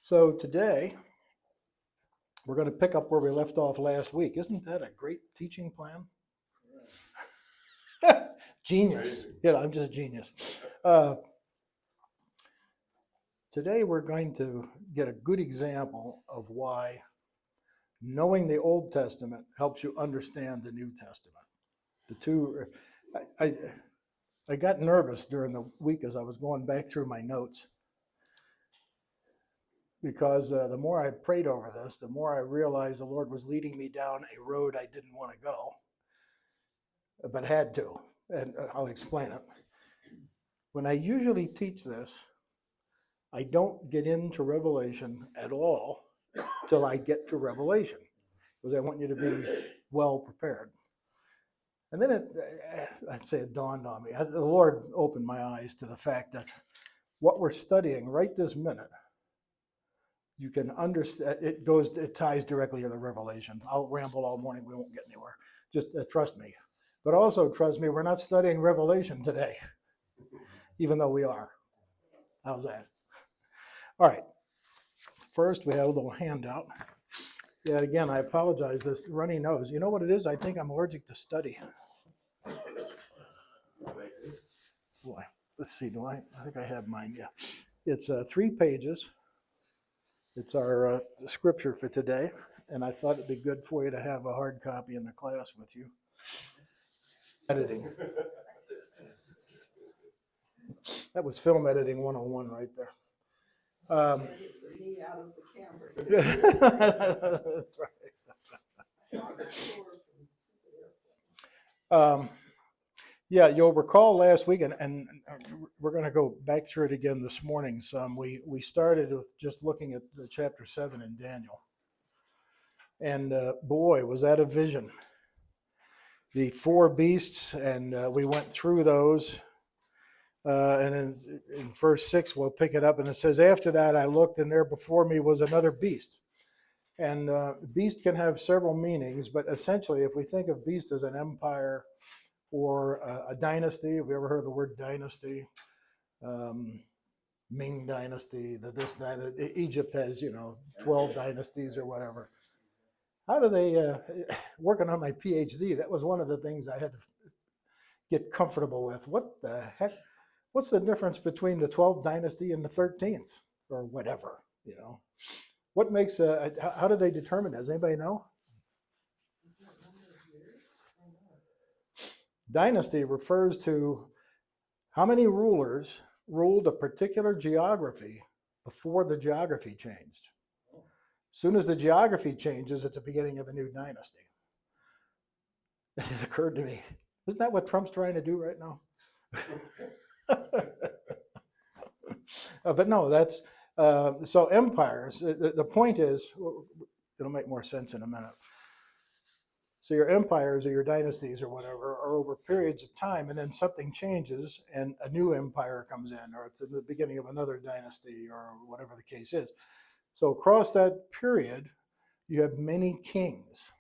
So today we're going to pick up where we left off last week. Isn't that a great teaching plan? Genius. Yeah, I'm just genius. Today we're going to get a good example of why knowing the Old Testament helps you understand the New Testament. The two, I got nervous during the week as I was going back through my notes because the more I prayed over this, the more I realized the Lord was leading me down a road I didn't want to go, but had to, and I'll explain it. When I usually teach this, I don't get into Revelation at all till I get to Revelation, because I want you to be well prepared. And then I'd say it dawned on me. The Lord opened my eyes to the fact that what we're studying right this minute, you can understand, it ties directly to the Revelation. I'll ramble all morning, we won't get anywhere. Just trust me. But also trust me, we're not studying Revelation today, even though we are. How's that? All right. First, we have a little handout. Yeah, again, I apologize. This runny nose. You know what it is? I think I'm allergic to study. Boy, let's see. I think I have mine. Yeah, it's 3 pages. It's our scripture for today, and I thought it'd be good for you to have a hard copy in the class with you. Editing. That was film editing 101 right there. That's right. Yeah, you'll recall last week, and we're going to go back through it again this morning some. We started with just looking at chapter 7 in Daniel. And boy, was that a vision. The 4 beasts, and we went through those. And in verse 6, we'll pick it up, and it says, after that I looked, and there before me was another beast. And beast can have several meanings, but essentially, if we think of beast as an empire, or a dynasty. Have you ever heard of the word dynasty? Ming dynasty, this dynasty. Egypt has, 12 dynasties or whatever. How do they, working on my PhD, that was one of the things I had to get comfortable with. What the heck? What's the difference between the 12th dynasty and the 13th or whatever, What makes, how do they determine that? Does anybody know? Dynasty refers to how many rulers ruled a particular geography before the geography changed. As soon as the geography changes, it's the beginning of a new dynasty. It occurred to me, isn't that what Trump's trying to do right now? But no, that's, so empires, the point is, it'll make more sense in a minute. So your empires or your dynasties or whatever are over periods of time, and then something changes and a new empire comes in, or it's the beginning of another dynasty or whatever the case is. So across that period, you have many kings.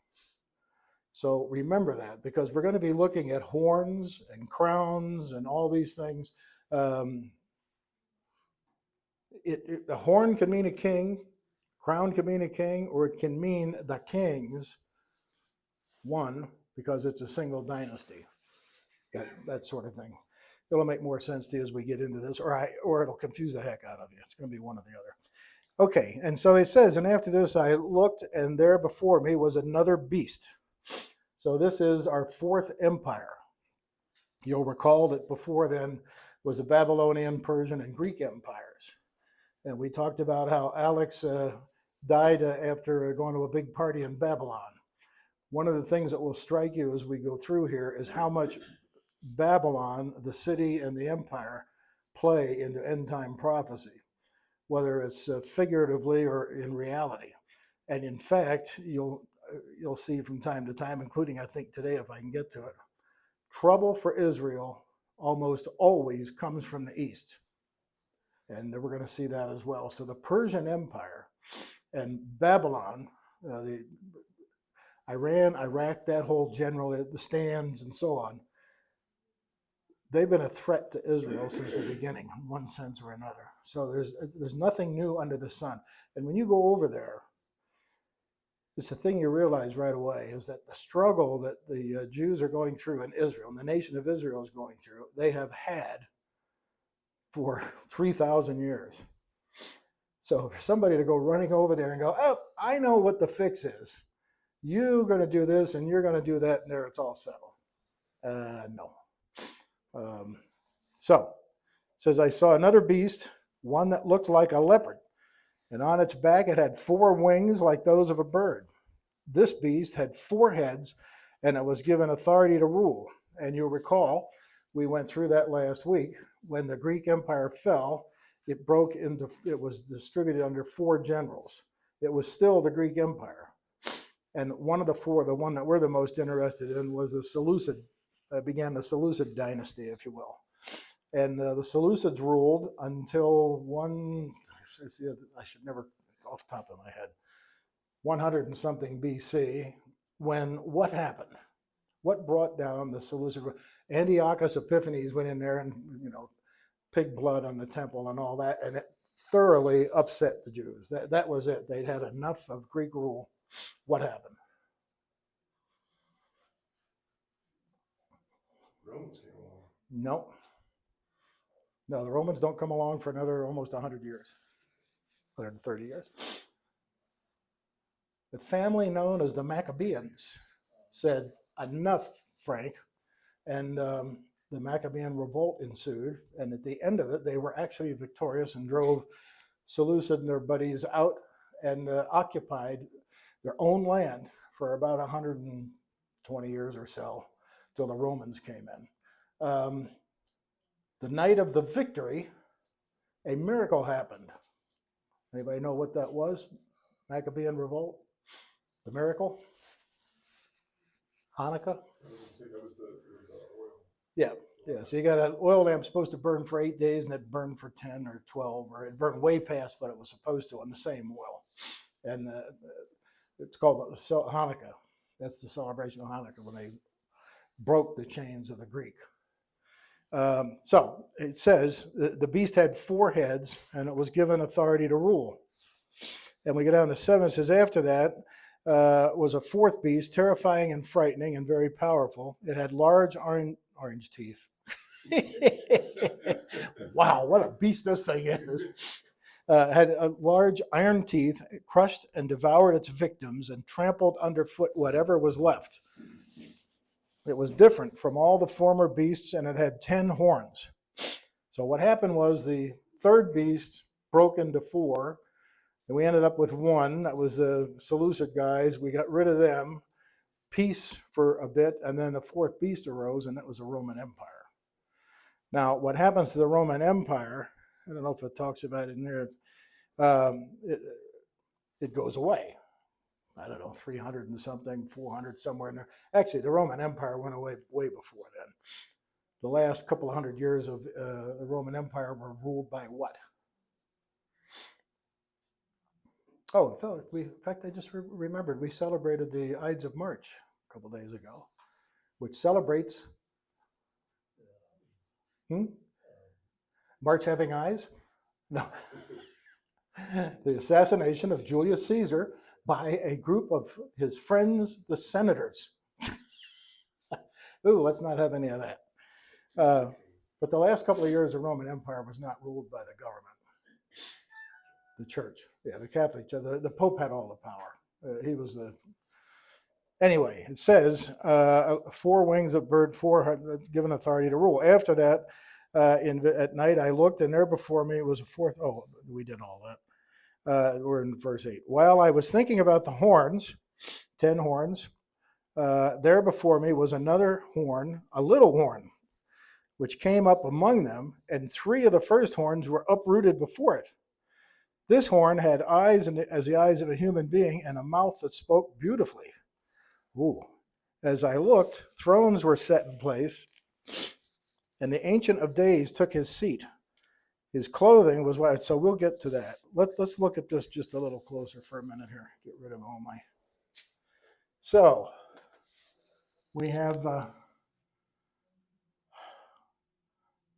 So remember that, because we're going to be looking at horns and crowns and all these things. The horn can mean a king, crown can mean a king, or it can mean the kings, one, because it's a single dynasty, that sort of thing. It'll make more sense to you as we get into this, or it'll confuse the heck out of you. It's going to be one or the other. Okay, and so it says, and after this I looked, and there before me was another beast. So this is our 4th empire. You'll recall that before then was the Babylonian, Persian, and Greek empires. And we talked about how Alex died after going to a big party in Babylon. One of the things that will strike you as we go through here is how much Babylon, the city and the empire, play into end time prophecy, whether it's figuratively or in reality. And in fact, you'll see from time to time, including I think today if I can get to it, trouble for Israel almost always comes from the east. And we're going to see that as well. So the Persian Empire and Babylon, the Iran, Iraq, that whole general, the stands and so on, they've been a threat to Israel since the beginning, in one sense or another. So there's nothing new under the sun. And when you go over there, it's a thing you realize right away is that the struggle that the Jews are going through in Israel, and the nation of Israel is going through, they have had for 3,000 years. So for somebody to go running over there and go, oh, I know what the fix is. You're going to do this and you're going to do that, and there it's all settled. No. So it says, I saw another beast, one that looked like a leopard, and on its back it had 4 wings like those of a bird. This beast had 4 heads, and it was given authority to rule. And you'll recall, we went through that last week. When the Greek Empire fell, it was distributed under 4 generals. It was still the Greek Empire. And one of the 4, the one that we're the most interested in, was the Seleucid, began the Seleucid dynasty, if you will. And the Seleucids ruled until I should never, off the top of my head, 100 and something BC, when what happened? What brought down the Seleucid? Antiochus Epiphanes went in there and, pig blood on the temple and all that, and it thoroughly upset the Jews. That was it. They'd had enough of Greek rule. What happened? Romans came along. No, the Romans don't come along for another almost 100 years, 130 years. The family known as the Maccabeans said, enough, Frank, and the Maccabean revolt ensued, and at the end of it, they were actually victorious and drove Seleucid and their buddies out and occupied their own land for about 120 years or so, till the Romans came in. The night of the victory, a miracle happened. Anybody know what that was? Maccabean revolt? The miracle? Hanukkah? That was the oil. Yeah. So you got an oil lamp supposed to burn for 8 days, and it burned for 10 or 12, or it burned way past what it was supposed to on the same oil. And it's called Hanukkah. That's the celebration of Hanukkah, when they broke the chains of the Greek. So it says the beast had 4 heads, and it was given authority to rule. And we go down to 7. It says, after that was a 4th beast, terrifying and frightening and very powerful. It had large orange teeth. Wow, what a beast this thing is. Had large iron teeth, crushed and devoured its victims, and trampled underfoot whatever was left. It was different from all the former beasts, and it had 10 horns. So what happened was the 3rd beast broke into 4, and we ended up with 1. That was the Seleucid guys. We got rid of them, peace for a bit, and then the 4th beast arose, and that was the Roman Empire. Now, what happens to the Roman Empire, I don't know if it talks about it in there, it goes away. I don't know, 300 and something, 400, somewhere in there. Actually, the Roman Empire went away way before then. The last couple of 100 years of the Roman Empire were ruled by what? Oh, in fact, I just remembered, we celebrated the Ides of March a couple days ago, which celebrates March having eyes? No. The assassination of Julius Caesar by a group of his friends, the senators. Ooh, let's not have any of that. But the last couple of years, the Roman Empire was not ruled by the government. The church, the Catholic Church, the Pope had all the power. He was the... Anyway, it says, 4 wings of bird, 4 given authority to rule. After that, at night I looked, and there before me was a 4th... Oh, we did all that. We're in verse 8. While I was thinking about the horns, 10 horns, there before me was another horn, a little horn, which came up among them, and 3 of the first horns were uprooted before it. This horn had eyes as the eyes of a human being, and a mouth that spoke beautifully. Ooh. As I looked, thrones were set in place, and the Ancient of Days took his seat. His clothing was white. So we'll get to that. Let's look at this just a little closer for a minute here. Get rid of all my... So we have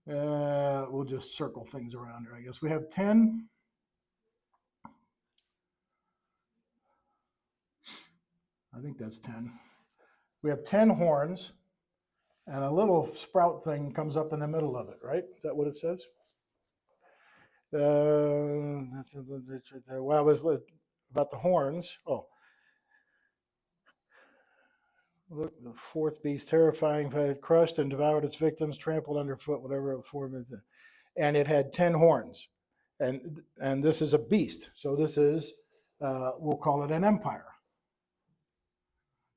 We'll just circle things around here, I guess. We have 10. I think that's 10. We have 10 horns, and a little sprout thing comes up in the middle of it, right? Is that what it says? Well, I was about the horns. Oh, look, the fourth beast, terrifying, had crushed and devoured its victims, trampled underfoot, whatever the form is. And it had 10 horns. And this is a beast. So this is, we'll call it an empire.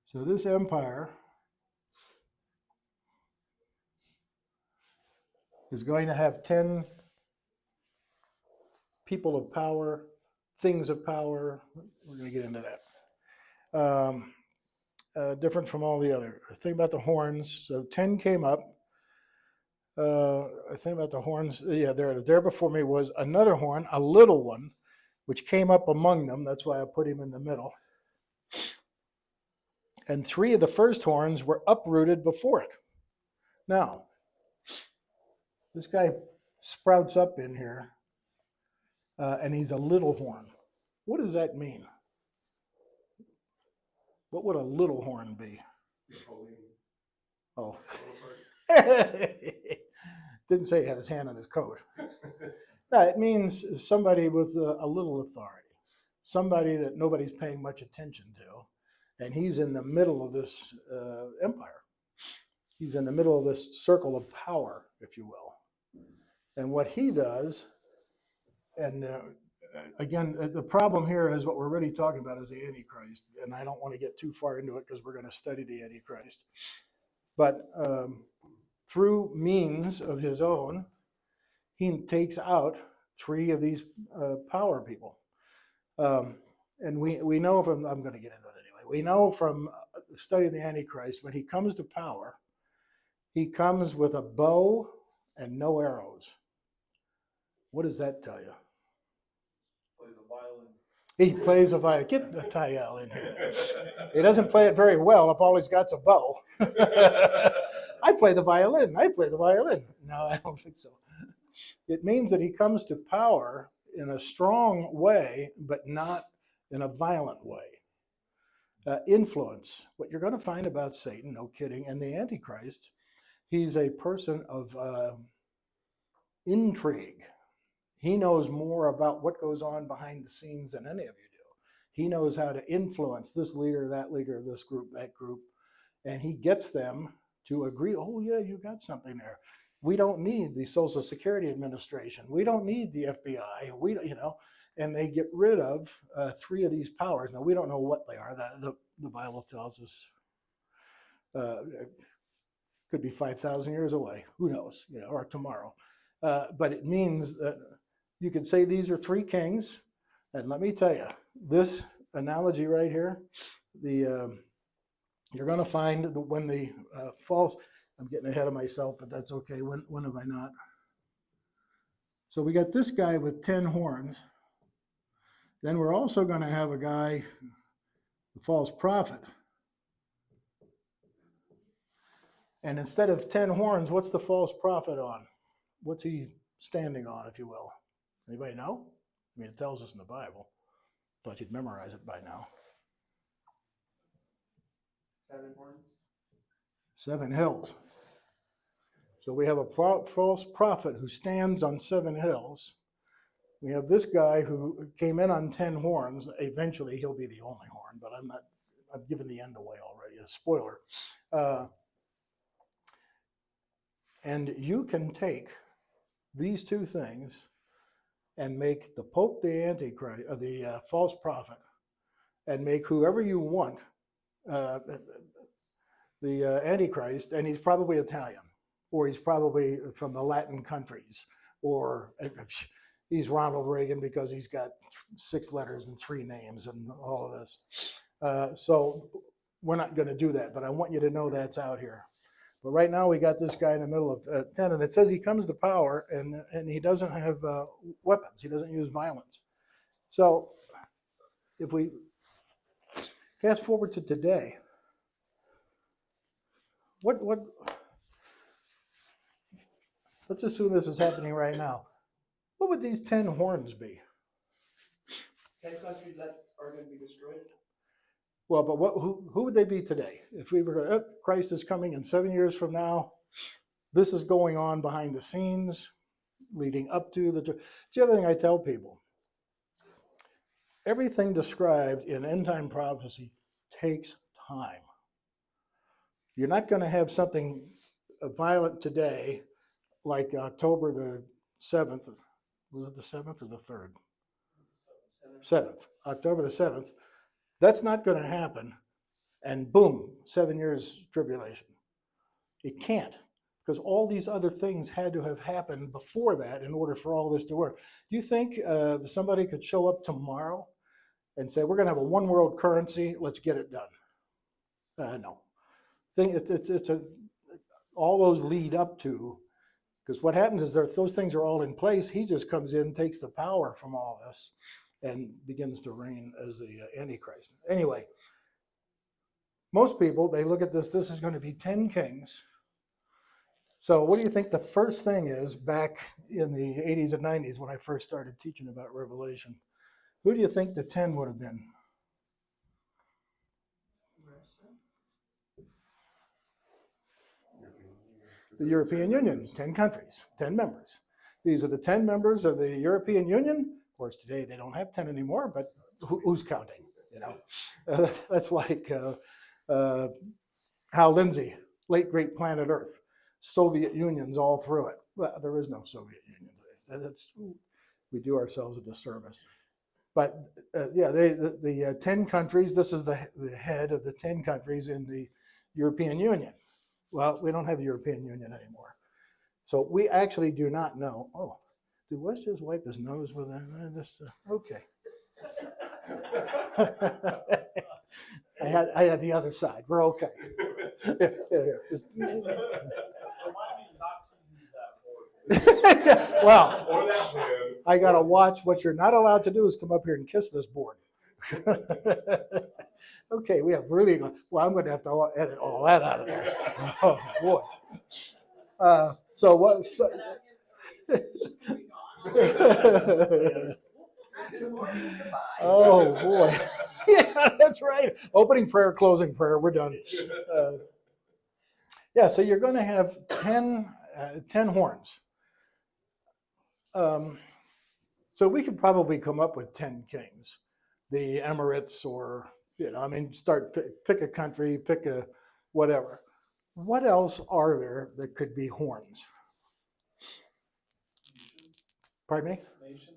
So this empire is going to have 10 people of power, things of power. We're going to get into that. Different from all the other. Think about the horns. So 10 came up. I think about the horns. Yeah, there before me was another horn, a little one, which came up among them. That's why I put him in the middle. And 3 of the first horns were uprooted before it. Now, this guy sprouts up in here, and he's a little horn. What does that mean? What would a little horn be? Napoleon. Oh. Bonaparte. Didn't say he had his hand on his coat. No, it means somebody with a little authority, somebody that nobody's paying much attention to, and he's in the middle of this empire. He's in the middle of this circle of power, if you will. And what he does, and again, the problem here is what we're really talking about is the Antichrist, and I don't want to get too far into it because we're going to study the Antichrist. But through means of his own, he takes out 3 of these power people. And we know from, I'm going to get into it anyway, we know from the study of the Antichrist, when he comes to power, he comes with a bow and no arrows. What does that tell you? Plays a violin. He plays a violin. Get the Tayel in here. He doesn't play it very well if all he's got's a bow. I play the violin. No, I don't think so. It means that he comes to power in a strong way, but not in a violent way. Influence. What you're going to find about Satan, no kidding, and the Antichrist, he's a person of intrigue. He knows more about what goes on behind the scenes than any of you do. He knows how to influence this leader, this group, that group, and he gets them to agree, oh yeah, you got something there. We don't need the Social Security Administration. We don't need the FBI. And they get rid of 3 of these powers. Now, we don't know what they are. The Bible tells us it could be 5,000 years away. Who knows, or tomorrow. But it means that you could say these are 3 kings. And let me tell you, this analogy right here, you're going to find when the false, I'm getting ahead of myself, but that's okay. When have I not? So we got this guy with 10 horns. Then we're also going to have a guy, the false prophet. And instead of 10 horns, what's the false prophet on? What's he standing on, if you will? Anybody know? I mean, it tells us in the Bible. Thought you'd memorize it by now. 7 horns. 7 hills. So we have a false prophet who stands on 7 hills. We have this guy who came in on 10 horns. Eventually, he'll be the only horn, but I'm giving the end away already, a spoiler. And you can take these 2 things and make the Pope the Antichrist, the false prophet, and make whoever you want the Antichrist, and he's probably Italian, or he's probably from the Latin countries, or he's Ronald Reagan because he's got 6 letters and 3 names and all of this. So we're not going to do that, but I want you to know that's out here. But right now we got this guy in the middle of 10, and it says he comes to power, and he doesn't have weapons. He doesn't use violence. So if we fast forward to today, what let's assume this is happening right now. What would these 10 horns be? 10 countries that are going to be destroyed. Well, but who would they be today? If we were going, oh, Christ is coming in 7 years from now, this is going on behind the scenes, leading up to the. It's the other thing I tell people. Everything described in end time prophecy takes time. You're not going to have something violent today, like October the 7th. Was it the 7th or the 3rd? 7th. October the 7th. That's not going to happen. And boom, 7 years tribulation. It can't, because all these other things had to have happened before that in order for all this to work. Do you think somebody could show up tomorrow and say, we're going to have a one world currency, let's get it done? No. All those lead up to, because what happens is those things are all in place. He just comes in, takes the power from all this, and begins to reign as the Antichrist. Anyway, most people, they look at this is going to be 10 kings. So what do you think the first thing is back in the 80s and 90s when I first started teaching about Revelation? Who do you think the 10 would have been? The European Union, 10 countries, 10 members. These are the 10 members of the European Union. Of course, today they don't have 10 anymore, but who's counting? You know, that's like Hal Lindsey, Late Great Planet Earth, Soviet Union's all through it. Well, there is no Soviet Union today. We do ourselves a disservice. But yeah, the 10 countries, this is the head of the 10 countries in the European Union. Well, we don't have the European Union anymore. So we actually do not know. Oh, did Wes just wipe his nose with that? Okay. I had the other side. We're okay. Yeah. Remind me not to use that word. Well, Or that man. I got to watch. What you're not allowed to do is come up here and kiss this board. Okay, we have really. Well, I'm going to have to edit all that out of there. Oh boy. So what? So, oh boy. Yeah, that's right. Opening prayer, closing prayer. We're done. Yeah, so you're going to have 10 horns. So we could probably come up with 10 kings, the Emirates, or start pick a country, pick a whatever. What else are there that could be horns? Pardon me? Nations.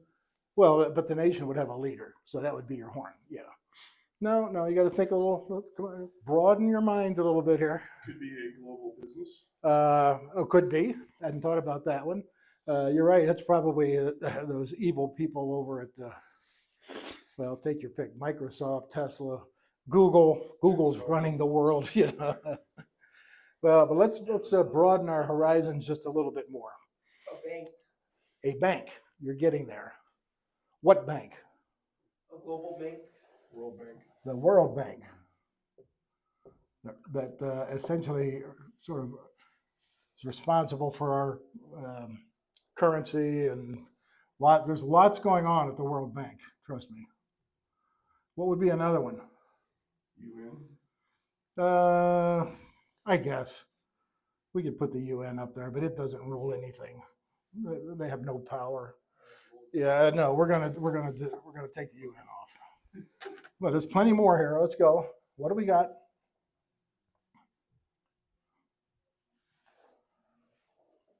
Well, but the nation would have a leader, so that would be your horn. Yeah. No, you got to think a little. Come on, broaden your minds a little bit here. Could be a global business. Could be. I hadn't thought about that one. You're right. It's probably those evil people over at well, take your pick: Microsoft, Tesla, Google. Google's running the world. You know. Well, but let's broaden our horizons just a little bit more. A bank. A bank. You're getting there. What bank? A global bank. World Bank. The World Bank. That essentially sort of is responsible for our currency, and there's lots going on at the World Bank. Trust me. What would be another one? UN. I guess we could put the UN up there, but it doesn't rule anything. They have no power. Yeah, no, we're gonna take the UN off. Well, there's plenty more here. Let's go. What do we got?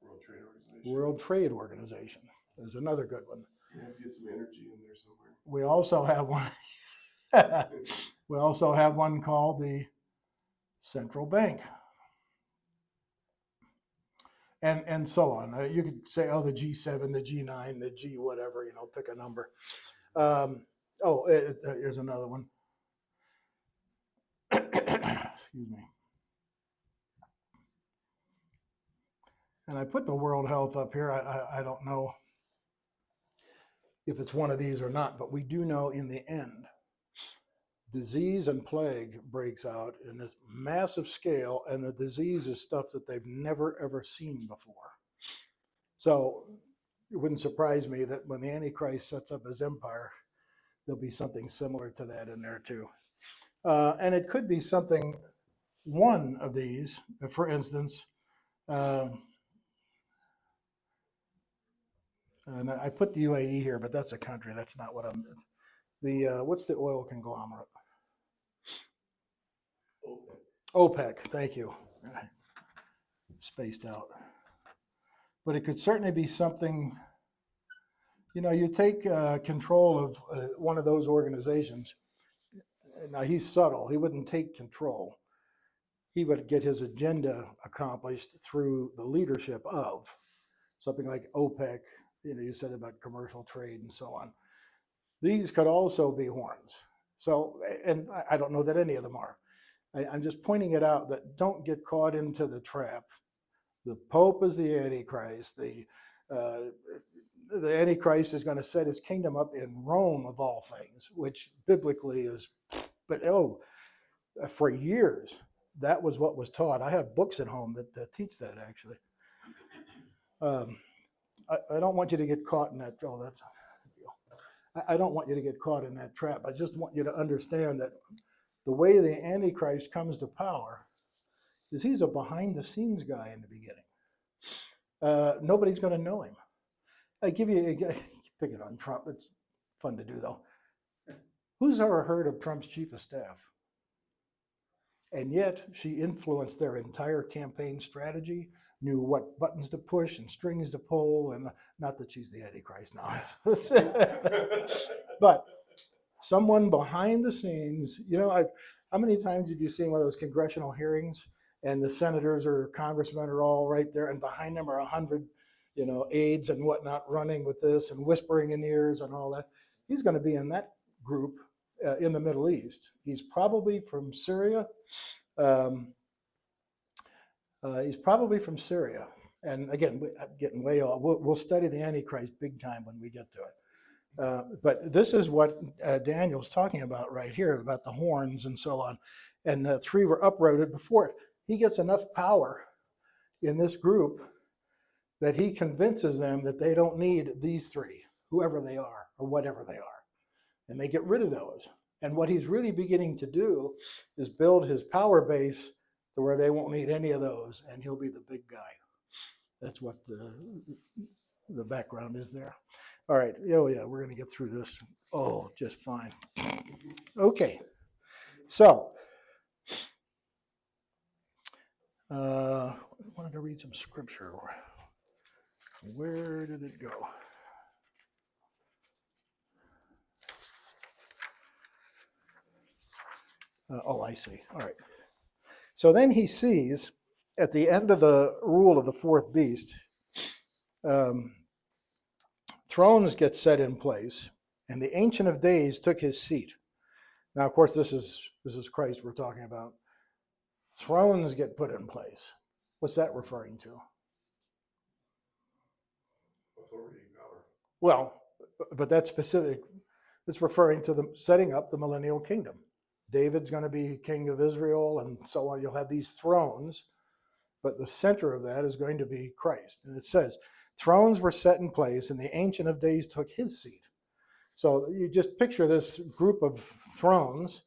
World Trade Organization. World Trade Organization. There's another good one. You have to get some energy in there somewhere. We also have one. We also have one called the Central Bank. And so on. You could say, oh, the G7, the G9, the G whatever, pick a number. Here's another one. Excuse me. And I put the World Health up here. I don't know if it's one of these or not, but we do know in the end, disease and plague breaks out in this massive scale, and the disease is stuff that they've never ever seen before. So it wouldn't surprise me that when the Antichrist sets up his empire, there'll be something similar to that in there too. And it could be something, one of these, for instance, um, and I put the UAE here, but that's a country. That's not what I'm. What's the oil conglomerate? OPEC. Thank you. Spaced out. But it could certainly be something. You know, you take control of one of those organizations. Now he's subtle. He wouldn't take control. He would get his agenda accomplished through the leadership of something like OPEC. You know, you said about commercial trade and so on. These could also be horns. So, and I don't know that any of them are. I'm just pointing it out that don't get caught into the trap. The Pope is the Antichrist. The Antichrist is going to set his kingdom up in Rome, of all things, which biblically is, but for years, that was what was taught. I have books at home that teach that, actually. I don't want you to get caught in that. Oh, that's. I don't want you to get caught in that trap. I just want you to understand that the way the Antichrist comes to power is he's a behind-the-scenes guy in the beginning. Nobody's going to know him. I give you, pick it on Trump. It's fun to do, though. Who's ever heard of Trump's chief of staff? And yet she influenced their entire campaign strategy, knew what buttons to push and strings to pull, and not that she's the Antichrist now. But someone behind the scenes, you know, how many times have you seen one of those congressional hearings and the senators or congressmen are all right there and behind them are 100, you know, aides and whatnot running with this and whispering in ears and all that? He's going to be in that group in the Middle East. He's probably from Syria. He's probably from Syria. And again, I'm getting way off. We'll study the Antichrist big time when we get to it. But this is what Daniel's talking about right here, about the horns and so on. And three were uprooted before it. He gets enough power in this group that he convinces them that they don't need these three, whoever they are or whatever they are. And they get rid of those. And what he's really beginning to do is build his power base to where they won't need any of those, and he'll be the big guy. That's what the background is there. All right. Oh, yeah, we're going to get through this. Oh, just fine. Okay. So, I wanted to read some scripture. Where did it go? Oh, I see. All right. So then he sees at the end of the rule of the fourth beast, thrones get set in place, and the Ancient of Days took his seat. Now, of course, this is Christ we're talking about. Thrones get put in place. What's that referring to? Authority and power. Well, but that's specific. It's referring to the setting up the millennial kingdom. David's going to be king of Israel and so on. You'll have these thrones, but the center of that is going to be Christ. And it says, thrones were set in place and the Ancient of Days took his seat. So you just picture this group of thrones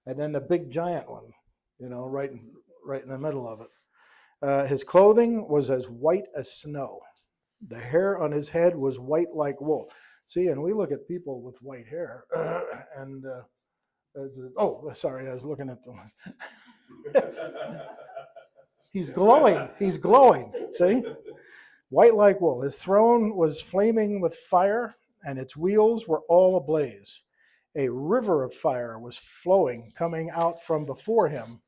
and then the big giant one, you know, right in the middle of it. His clothing was as white as snow. The hair on his head was white like wool. See, and we look at people with white hair and oh, sorry, I was looking at them. He's glowing. He's glowing. See? White like wool. His throne was flaming with fire, and its wheels were all ablaze. A river of fire was flowing, coming out from before him.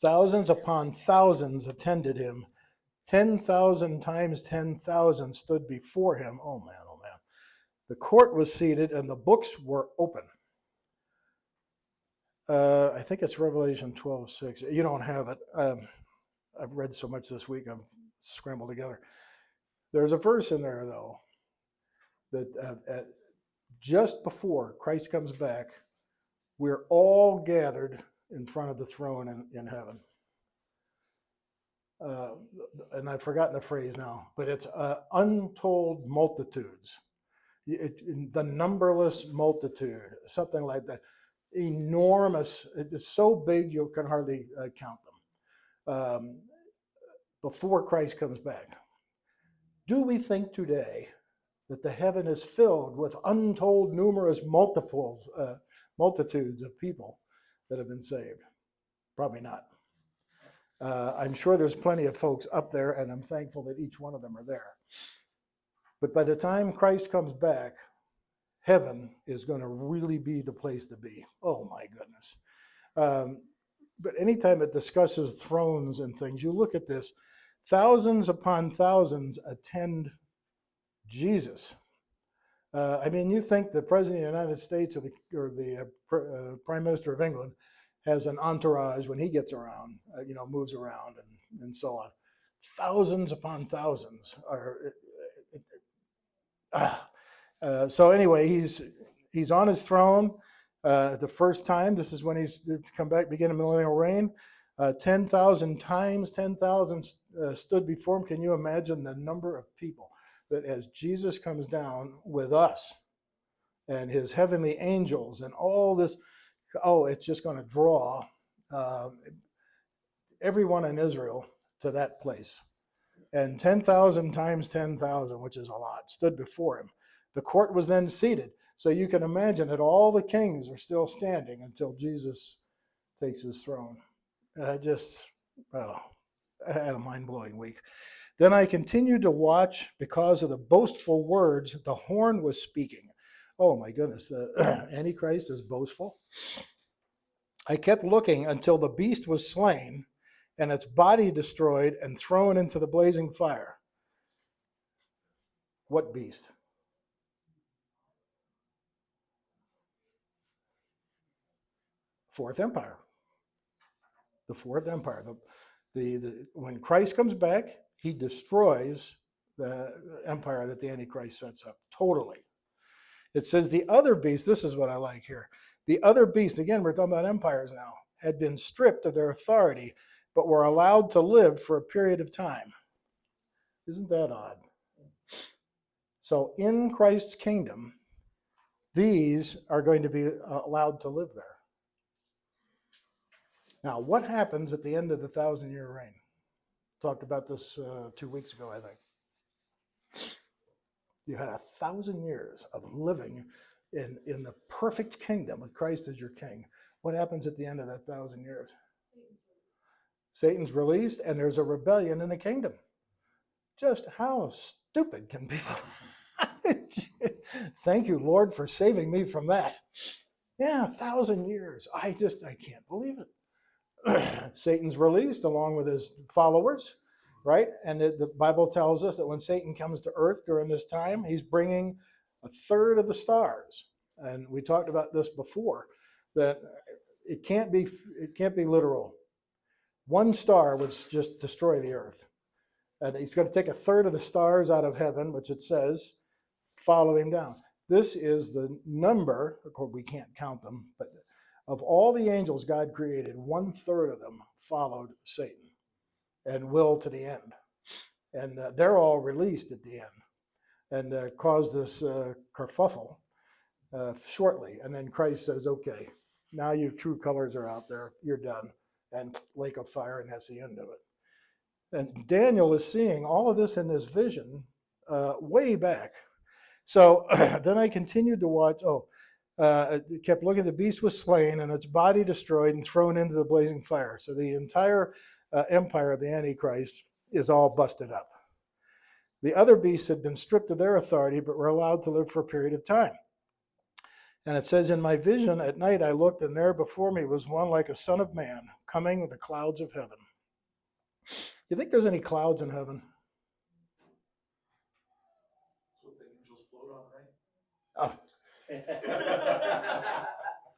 Thousands upon thousands attended him. 10,000 times 10,000 stood before him. Oh, man, oh, man. The court was seated, and the books were open. I think it's Revelation 12:6. You don't have it. I've read so much this week, I've scrambled together. There's a verse in there, though, that just before Christ comes back, we're all gathered in front of the throne in heaven. uh, and I've forgotten the phrase now, but it's untold multitudes. The numberless multitude, something like that. Enormous. It's so big you can hardly count them. Before Christ comes back. Do we think today that the heaven is filled with untold numerous multitudes of people that have been saved? Probably not. I'm sure there's plenty of folks up there, and I'm thankful that each one of them are there. But by the time Christ comes back, heaven is going to really be the place to be. Oh my goodness. But anytime it discusses thrones and things, you look at this, thousands upon thousands attend Jesus. I mean, you think the President of the United States or the Prime Minister of England has an entourage when he gets around, moves around and so on. Thousands upon thousands are. So anyway, he's on his throne the first time. This is when he's come back, begin a millennial reign. 10,000 times, 10,000 stood before him. Can you imagine the number of people that as Jesus comes down with us and his heavenly angels and all this, it's just going to draw everyone in Israel to that place. And 10,000 times 10,000, which is a lot, stood before him. The court was then seated. So you can imagine that all the kings are still standing until Jesus takes his throne. I had a mind-blowing week. Then I continued to watch because of the boastful words the horn was speaking. Oh my goodness, Antichrist is boastful. I kept looking until the beast was slain and its body destroyed and thrown into the blazing fire. What beast? Fourth Empire. The Fourth Empire. When Christ comes back, he destroys the empire that the Antichrist sets up totally. It says the other beast, this is what I like here. The other beast, again, we're talking about empires now, had been stripped of their authority, but were allowed to live for a period of time. Isn't that odd? So in Christ's kingdom, these are going to be allowed to live there. Now, what happens at the end of the 1,000-year reign? Talked about this 2 weeks ago, I think. You had 1,000 years of living in the perfect kingdom with Christ as your king. What happens at the end of that 1,000 years? Satan's released, and there's a rebellion in the kingdom. Just how stupid can people? Thank you, Lord, for saving me from that. Yeah, 1,000 years. I can't believe it. Satan's released along with his followers, right? And the Bible tells us that when Satan comes to earth during this time, he's bringing a third of the stars. And we talked about this before, that it can't be literal. One star would just destroy the earth. And he's going to take a third of the stars out of heaven, which it says, follow him down. This is the number, of course we can't count them, but of all the angels God created, 1/3 of them followed Satan and will to the end. And they're all released at the end and caused this kerfuffle shortly. And then Christ says, okay, now your true colors are out there. You're done. And lake of fire, and that's the end of it. And Daniel is seeing all of this in this vision way back. So then I continued to watch. Kept looking. The beast was slain and its body destroyed and thrown into the blazing fire. So the entire empire of the Antichrist is all busted up. The other beasts had been stripped of their authority, but were allowed to live for a period of time. And it says, in my vision at night I looked, and there before me was one like a son of man, coming with the clouds of heaven. You think there's any clouds in heaven? That's what the angels float on, right?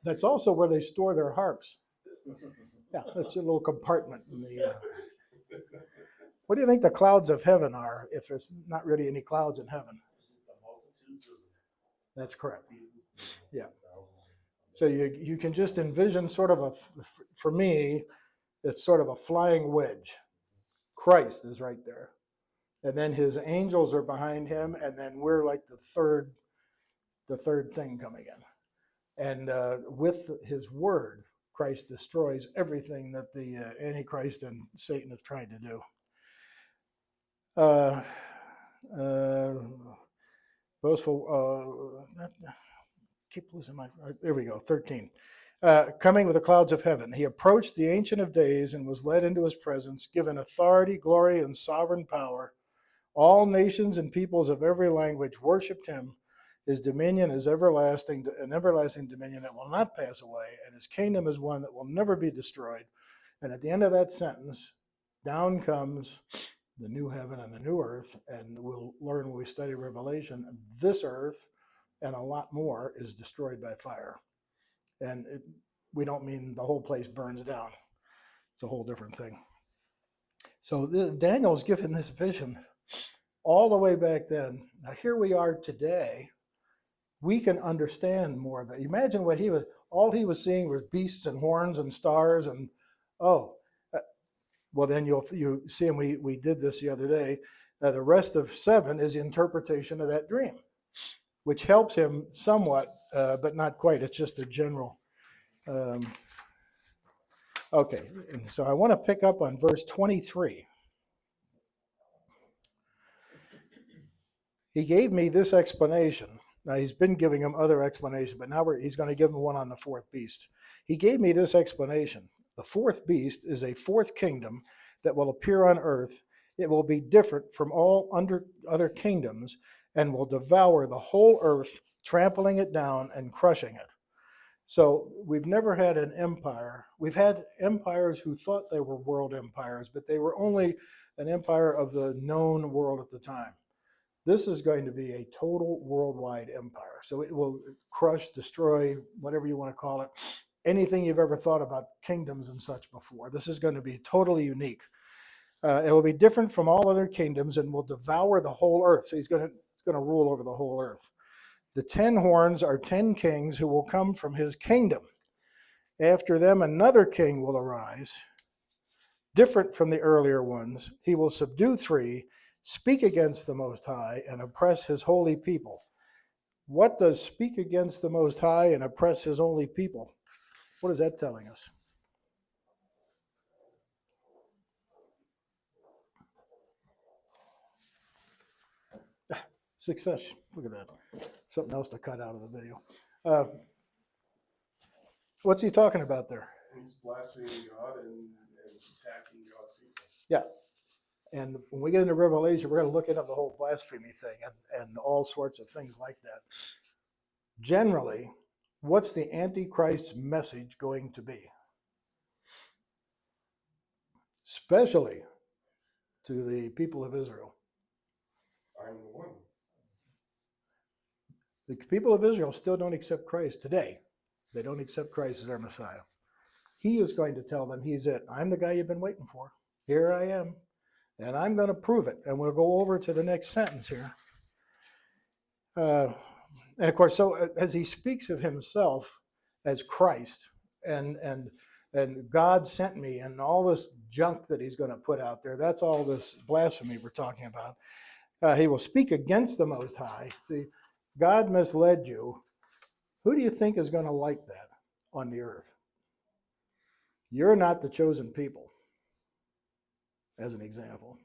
That's also where they store their harps. Yeah, that's a little compartment in the. What do you think the clouds of heaven are? If there's not really any clouds in heaven. That's correct. Yeah. So you can just envision sort of for me, it's sort of a flying wedge. Christ is right there. And then his angels are behind him, and then we're like the third thing coming in. And with his word, Christ destroys everything that the Antichrist and Satan have tried to do. Boastful, keep losing my, there we go, 13. Coming with the clouds of heaven, he approached the Ancient of Days and was led into his presence, given authority, glory, and sovereign power. All nations and peoples of every language worshiped him. His dominion is everlasting, an everlasting dominion that will not pass away, and his kingdom is one that will never be destroyed. And at the end of that sentence, down comes the new heaven and the new earth, and we'll learn when we study Revelation, this earth and a lot more is destroyed by fire. And we don't mean the whole place burns down. It's a whole different thing. So Daniel's given this vision all the way back then. Now here we are today. We can understand more of that. Imagine what all he was seeing was beasts and horns and stars and, well, then you see, and we did this the other day, the rest of 7 is the interpretation of that dream, which helps him somewhat, but not quite. It's just a general. Okay, and so I want to pick up on verse 23. He gave me this explanation. Now, he's been giving him other explanations, but now he's going to give him one on the fourth beast. He gave me this explanation. The fourth beast is a fourth kingdom that will appear on earth. It will be different from all other kingdoms and will devour the whole earth, trampling it down and crushing it. So we've never had an empire. We've had empires who thought they were world empires, but they were only an empire of the known world at the time. This is going to be a total worldwide empire. So it will crush, destroy, whatever you want to call it, anything you've ever thought about kingdoms and such before. This is going to be totally unique. It will be different from all other kingdoms and will devour the whole earth. So he's going to rule over the whole earth. The 10 horns are 10 kings who will come from his kingdom. After them, another king will arise, different from the earlier ones. He will subdue 3, speak against the Most High, and oppress his holy people. What does speak against the Most High and oppress his holy people? What is that telling us? Success. Look at that. Something else to cut out of the video. What's he talking about there? He's blaspheming God and attacking God's people. Yeah. And when we get into Revelation, we're going to look into the whole blasphemy thing and all sorts of things like that. Generally, what's the Antichrist's message going to be? Especially to the people of Israel. I'm the one. The people of Israel still don't accept Christ today. They don't accept Christ as their Messiah. He is going to tell them he's it. I'm the guy you've been waiting for. Here I am. And I'm going to prove it. And we'll go over to the next sentence here. And of course, so as he speaks of himself as Christ and God sent me and all this junk that he's going to put out there, that's all this blasphemy we're talking about. He will speak against the Most High. See, God misled you. Who do you think is going to like that on the earth? You're not the chosen people, as an example.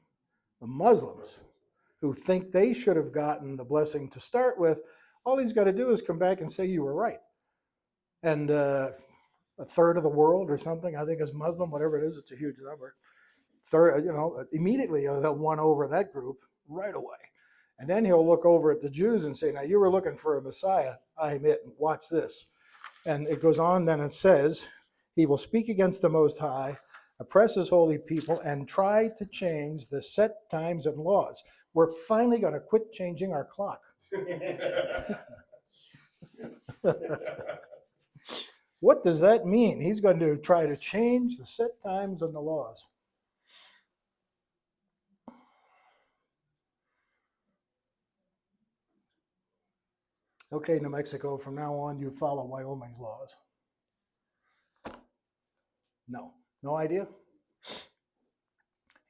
The Muslims, who think they should have gotten the blessing to start with, all he's got to do is come back and say you were right. And a third of the world or something, I think, is Muslim, whatever it is, it's a huge number. Immediately they'll won over that group right away. And then he'll look over at the Jews and say, now you were looking for a Messiah. I'm it. Watch this. And it goes on, then it says, he will speak against the Most High, oppress his holy people, and try to change the set times and laws. We're finally going to quit changing our clock. What does that mean? He's going to try to change the set times and the laws. Okay, New Mexico, from now on, you follow Wyoming's laws. No idea?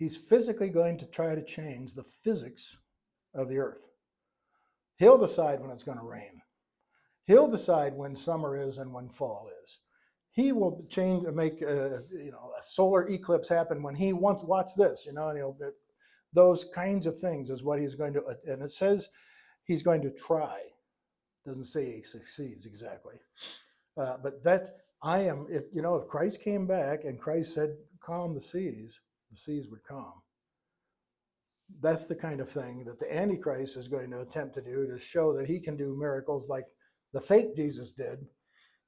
He's physically going to try to change the physics of the earth. He'll decide when it's going to rain. He'll decide when summer is and when fall is. He will change and make a solar eclipse happen when he wants. Watch this, and those kinds of things is what he's going to. And it says he's going to try. Doesn't say he succeeds exactly, but that I am. If Christ came back and Christ said, "Calm the seas would calm." That's the kind of thing that the Antichrist is going to attempt to do to show that he can do miracles like the fake Jesus did.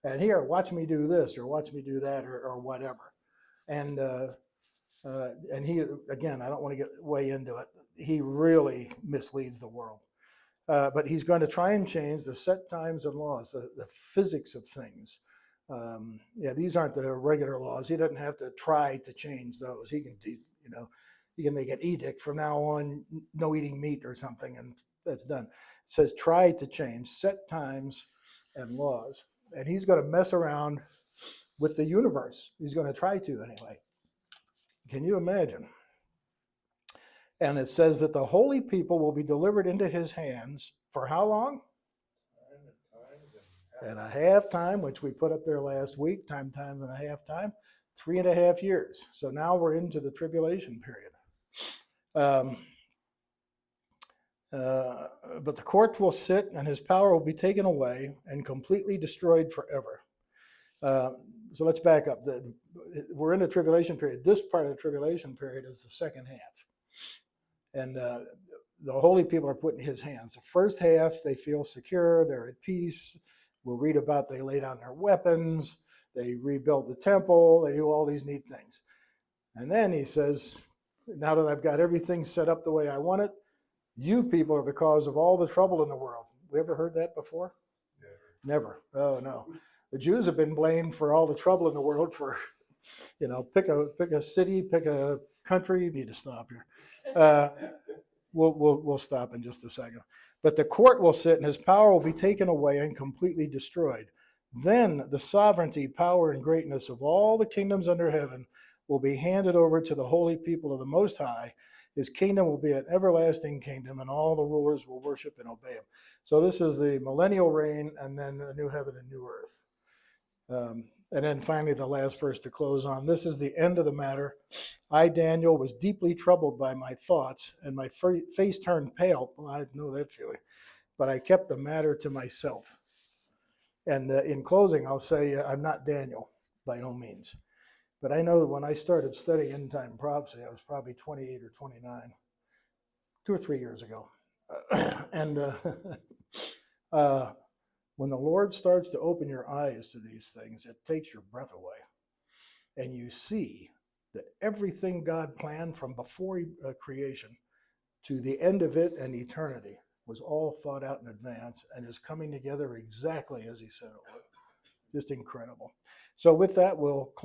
And here, watch me do this or watch me do that or whatever. And he, again, I don't want to get way into it. He really misleads the world. But he's going to try and change the set times and laws, the physics of things. These aren't the regular laws. He doesn't have to try to change those. He can, he can make an edict from now on, no eating meat or something, and that's done. It says try to change set times and laws. And he's going to mess around with the universe. He's going to try to anyway. Can you imagine? And it says that the holy people will be delivered into his hands for how long? And a half time, which we put up there last week, times and a half time, 3.5 years. So now we're into the tribulation period. But the court will sit and his power will be taken away and completely destroyed forever. So let's back up. We're in the tribulation period. This part of the tribulation period is the second half. And the holy people are put in his hands. The first half, they feel secure. They're at peace. We'll read about they lay down their weapons. They rebuild the temple. They do all these neat things. And then he says, now that I've got everything set up the way I want it, you people are the cause of all the trouble in the world. We ever heard that before? Never. Oh, no. The Jews have been blamed for all the trouble in the world for, pick a city, pick a country. You need to stop here. We'll stop in just a second. But the court will sit and his power will be taken away and completely destroyed. Then the sovereignty, power, and greatness of all the kingdoms under heaven will be handed over to the holy people of the Most High. His kingdom will be an everlasting kingdom, and all the rulers will worship and obey him. So this is the millennial reign, and then the new heaven and new earth. And then finally, the last verse to close on. This is the end of the matter. I, Daniel, was deeply troubled by my thoughts, and my face turned pale. Well, I know that feeling. But I kept the matter to myself. And in closing, I'll say I'm not Daniel, by no means. But I know when I started studying end time prophecy, I was probably 28 or 29, 2 or 3 years ago. And when the Lord starts to open your eyes to these things, it takes your breath away. And you see that everything God planned from before creation to the end of it and eternity was all thought out in advance and is coming together exactly as he said it would. Just incredible. So with that, we'll